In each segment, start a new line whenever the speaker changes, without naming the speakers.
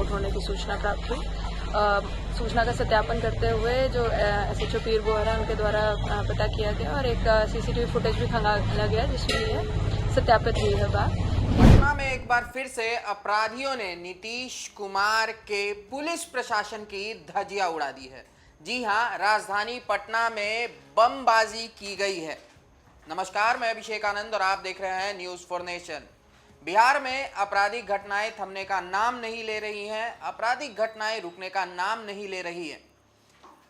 विस्फोट होने की सूचना प्राप्त हुई। सूचना का सत्यापन करते हुए जो SHO पीर बोहरा है उनके द्वारा पता किया गया और एक CCTV फुटेज भी खंगाला गया जिसमें यह सत्यापित हुई है बात।
पटना में एक बार फिर से अपराधियों ने नीतीश कुमार के पुलिस प्रशासन की धज्जियां उड़ा दी है। जी हां, राजधानी पटना में बमबाजी की गई है। नमस्कार, मैं अभिषेक आनंद और आप देख रहे हैं न्यूज़ फॉर नेशन। बिहार में आपराधिक घटनाएं थमने का नाम नहीं ले रही हैं, आपराधिक घटनाएं रुकने का नाम नहीं ले रही है।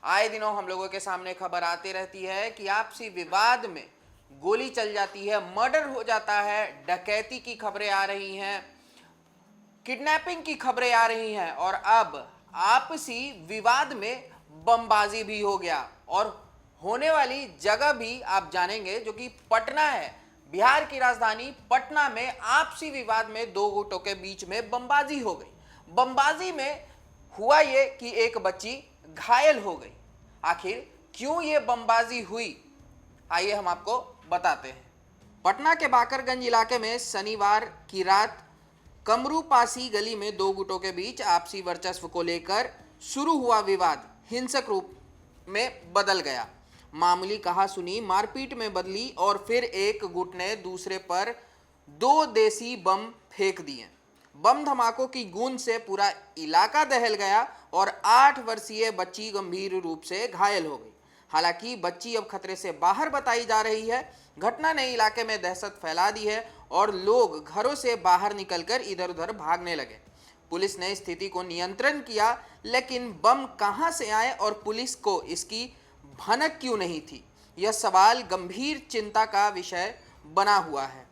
आए दिनों हम लोगों के सामने खबर आती रहती है कि आपसी विवाद में गोली चल जाती है, मर्डर हो जाता है, डकैती की खबरें आ रही हैं, किडनैपिंग की खबरें आ रही हैं और अब आपसी विवाद में बमबाजी भी हो गया और होने वाली जगह भी आप जानेंगे जो कि पटना है। बिहार की राजधानी पटना में आपसी विवाद में दो गुटों के बीच में बमबाजी हो गई। बमबाजी में हुआ ये कि एक बच्ची घायल हो गई। आखिर क्यों ये बमबाजी हुई, आइए हम आपको बताते हैं। पटना के बाकरगंज इलाके में शनिवार की रात कमरूपासी गली में दो गुटों के बीच आपसी वर्चस्व को लेकर शुरू हुआ विवाद हिंसक रूप में बदल गया। मामूली कहासुनी मारपीट में बदली और फिर एक गुट ने दूसरे पर 2 देसी बम फेंक दिए। बम धमाकों की गूंज से पूरा इलाका दहल गया और 8 वर्षीय बच्ची गंभीर रूप से घायल हो गई। हालांकि बच्ची अब खतरे से बाहर बताई जा रही है। घटना ने इलाके में दहशत फैला दी है और लोग घरों से बाहर निकलकर इधर उधर भागने लगे। पुलिस ने स्थिति को नियंत्रण किया, लेकिन बम कहां से आए और पुलिस को इसकी भनक क्यों नहीं थी, यह सवाल गंभीर चिंता का विषय बना हुआ है।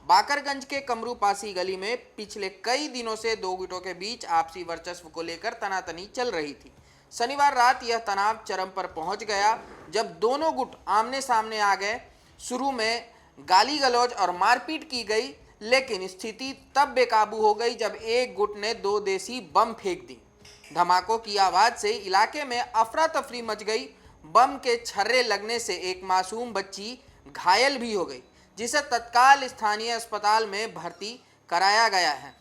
बाकरगंज के कमरूपासी गली में पिछले कई दिनों से दो गुटों के बीच आपसी वर्चस्व को लेकर तनातनी चल रही थी। शनिवार रात यह तनाव चरम पर पहुंच गया जब दोनों गुट आमने सामने आ गए। शुरू में गाली गलौज और मारपीट की गई, लेकिन स्थिति तब बेकाबू हो गई जब एक गुट ने 2 देसी बम फेंक दी। धमाकों की आवाज से इलाके में अफरा तफरी मच गई। बम के छर्रे लगने से एक मासूम बच्ची घायल भी हो गई, जिसे तत्काल स्थानीय अस्पताल में भर्ती कराया गया है।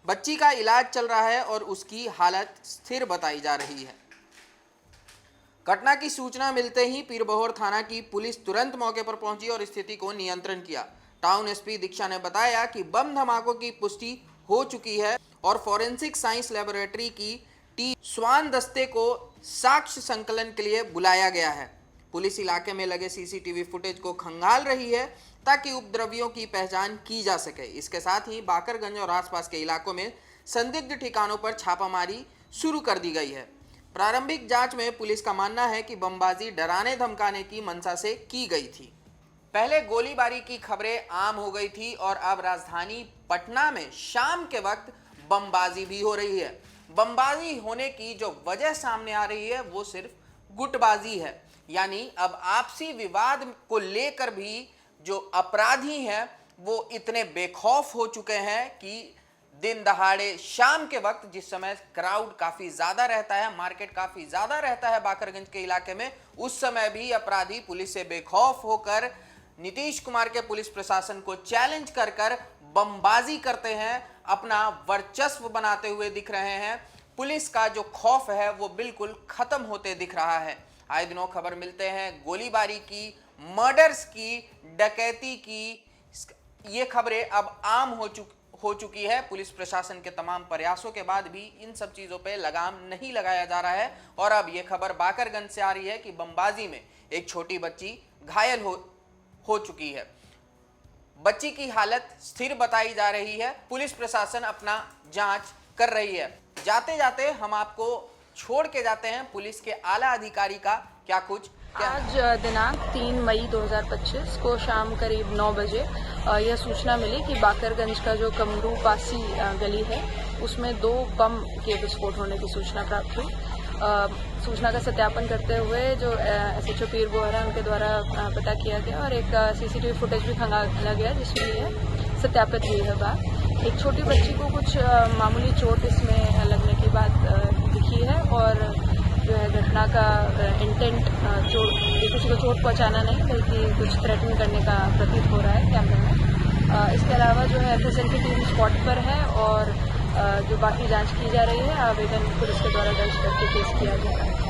बच्ची का इलाज चल रहा है और उसकी हालत स्थिर बताई जा रही है। घटना की सूचना मिलते ही पीरबहोर थाना की पुलिस तुरंत मौके पर पहुंची और स्थिति को नियंत्रण किया। टाउन SP दीक्षा ने बताया कि बम धमाकों की पुष्टि हो चुकी है और फॉरेंसिक साइंस लैबोरेटरी की टीम स्वान दस्ते को साक्ष्य संकलन के लिए बुलाया गया है। पुलिस इलाके में लगे CCTV फुटेज को खंगाल रही है ताकि उपद्रवियों की पहचान की जा सके। इसके साथ ही बाकरगंज और आसपास के इलाकों में संदिग्ध ठिकानों पर छापामारी शुरू कर दी गई है। प्रारंभिक जांच में पुलिस का मानना है कि बमबाजी डराने धमकाने की मंशा से की गई थी। पहले गोलीबारी की खबरें आम हो गई थी और अब राजधानी पटना में शाम के वक्त बमबाजी भी हो रही है। बमबाजी होने की जो वजह सामने आ रही है वो सिर्फ गुटबाजी है, यानी अब आपसी विवाद को लेकर भी जो अपराधी हैं वो इतने बेखौफ हो चुके हैं कि दिन दहाड़े शाम के वक्त जिस समय क्राउड काफी ज्यादा रहता है, मार्केट काफी ज्यादा रहता है बाकरगंज के इलाके में, उस समय भी अपराधी पुलिस से बेखौफ होकर नीतीश कुमार के पुलिस प्रशासन को चैलेंज कर कर बमबाजी करते हैं, अपना वर्चस्व बनाते हुए दिख रहे हैं। पुलिस का जो खौफ है वो बिल्कुल खत्म होते दिख रहा है। आए दिनों खबर मिलते हैं गोलीबारी की, मर्डर्स की, डकैती की, ये खबरें अब आम हो चुकी है। पुलिस प्रशासन के तमाम प्रयासों के बाद भी इन सब चीजों पे लगाम नहीं लगाया जा रहा है और अब ये खबर बाकरगंज से आ रही है कि बमबाजी में एक छोटी बच्ची घायल हो चुकी है। बच्ची की हालत स्थिर बताई जा रही है। पुलिस प्रशासन अपना जांच कर रही है। जाते जाते हम आपको छोड़ के जाते हैं पुलिस के आला अधिकारी का क्या कुछ
आज दिनांक 3 मई 2025 को शाम करीब 9 बजे यह सूचना मिली कि बाकरगंज का जो कमरूपासी गली है उसमें 2 बम के विस्फोट होने की सूचना प्राप्त हुई। सूचना का सत्यापन करते हुए जो SHO पीर बोहरा है उनके द्वारा पता किया गया और एक CCTV फुटेज भी खंगाला गया जिसमें यह सत्यापित हुई है बात। एक छोटी बच्ची को कुछ मामूली चोट इसमें लगने की बात दिखी है और जो है घटना का इंटेंट किसी को चोट पहुंचाना नहीं बल्कि कुछ थ्रेटन करने का प्रतीत हो रहा है कैमरे में। इसके अलावा जो है FSL की टीम स्पॉट पर है और जो बाकी जांच की जा रही है, आवेदन पुलिस के द्वारा दर्ज करके केस किया जा रहा है।